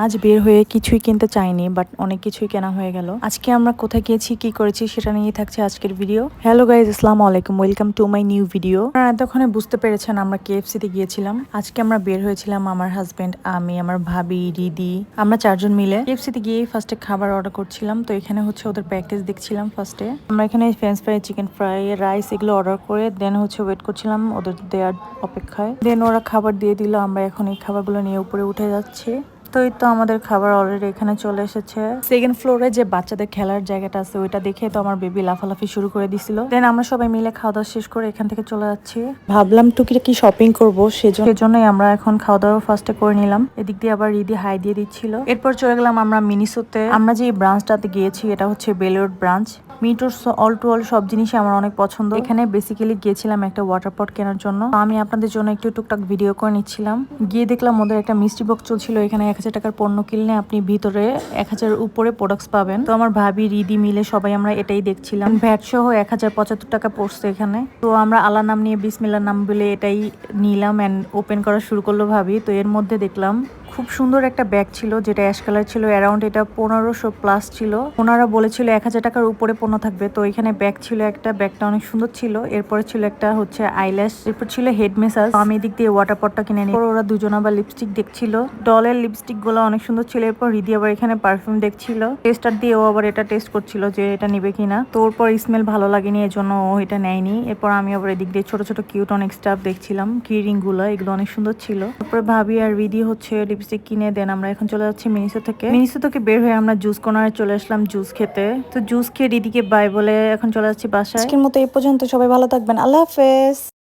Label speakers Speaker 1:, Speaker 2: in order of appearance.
Speaker 1: আজ বের হয়ে কিছুই কিনতে চাইনি, বাট অনেক কিছুই কেনা হয়ে গেল। আজকে আমরা কোথায় গিয়েছি, কি করেছি সেটা নিয়েই থাকছে আজকের ভিডিও। হ্যালো গাইজ, আসসালামু আলাইকুম, welcome to my new video. আপনারা এতক্ষণে বুঝতে পেরেছেন আমরা কেএফসিতে গিয়েছিলাম। আজকে আমরা বের হয়েছিলাম, আমার হাজবেন্ড, আমি, আমার ভাবি, রিদি, আমরা চারজন মিলে কেএফসিতে গিয়ে ফার্স্টে খাবার অর্ডার করছিলাম। তো এখানে হচ্ছে ওদের প্যাকেজ দেখছিলাম। ফার্স্টে আমরা এখানে French fry, chicken fry, rice এগুলো অর্ডার করে দেন হচ্ছে ওয়েট করছিলাম ওদের দেওয়ার অপেক্ষায়। দেন ওরা খাবার দিয়ে দিল। আমরা এখন এই খাবারগুলো নিয়ে উপরে উঠে যাচ্ছি। তো এই তো আমাদের খাবার অলরেডি এখানে চলে এসেছে। সেকেন্ড ফ্লোরে যে বাচ্চাদের খেলার জায়গাটা আছে ওইটা দেখে তো আমার বেবি লাফালাফি শুরু করে দিছিল। দেন আমরা সবাই মিলে খাওয়া দাওয়া শেষ করে এখান থেকে চলে যাচ্ছি। ভাবলাম টুকিটাকি শপিং করবো, সেজন্যই আমরা এখন খাওয়া দাওয়া ফার্স্টে করে নিলাম। এদিক দিয়ে আবার রিদি হাই দিয়ে দিচ্ছিল। এরপর চলে গেলাম আমরা মিনিসোতে। আমরা যে ব্রাঞ্চটাতে গিয়েছি এটা হচ্ছে বেলোড ব্রাঞ্চ। মিটোর অল টু অল সব জিনিসই আমার অনেক পছন্দ। এখানে বেসিক্যালি গিয়েছিলাম একটা ওয়াটার পট কেনার জন্য। আমি আপনাদের জন্য একটু টুকটাক ভিডিও করে নিচ্ছিলাম। গিয়ে দেখলাম ওদের একটা মিষ্টি বক্স চলছিল। এখানে 1000 টাকার পণ্য কিনলে আপনি ভিতরে 1000 উপরে প্রোডাক্টস পাবেন। তো আমার ভাবি, রিদি মিলে সবাই আমরা এটাই দেখছিলাম। ভ্যাট সহ 1075 টাকা পড়ছে এখানে। তো আমরা আল্লাহ নাম নিয়ে বিসমিল্লাহ নাম বলে এটাই নিলাম এন্ড ওপেন করা শুরু করলো ভাবি। তো এর মধ্যে দেখলাম খুব সুন্দর একটা ব্যাগ ছিল, যেটা অ্যাশ কালার ছিল। অ্যারাউন্ড এটা 1500 প্লাস ছিল। ওনারা বলেছিল 1000 টাকার উপরে পণ্য থাকবে। তো এখানে ব্যাগ ছিল একটা, ব্যাগটা অনেক সুন্দর ছিল। এরপরে ছিল একটা হচ্ছে আইল্যাশ, এরপর ছিল হেড মেসাজ। আমি এদিক দিয়ে ওয়াটার পটটা কিনে নিই। ওরা দুজন আবার লিপস্টিক দেখছিল। ডলের লিপস্টিক গুলো অনেক সুন্দর ছিল। এরপর রিদি আবার এখানে পারফিউম দেখছিল। টেস্টার দিয়ে ও আবার এটা টেস্ট করছিল যে এটা নিবে কিনা। তো ওরপর স্মেল ভালো লাগেনি, এর জন্য ও এটা নেয়নি। এরপর আমি আবার এদিক দিয়ে ছোট ছোট কিউট অনেক স্টাফ দেখছিলাম। কি রিং গুলো, এগুলো অনেক সুন্দর ছিল। তারপরে ভাবি আর রিদি হচ্ছে লিপস্টিক কিনে দেন আমরা এখন চলে যাচ্ছি মিনিসো থেকে। মিনিসো থেকে বের হয়ে আমরা জুস কর্নারে চলে আসলাম জুস খেতে। তো জুস খেয়ে রিদিকে বাই বলে এখন চলে যাচ্ছি বাসায়। আজকের মতো এই পর্যন্ত, সবাই ভালো থাকবেন, আল্লাহ হাফেজ।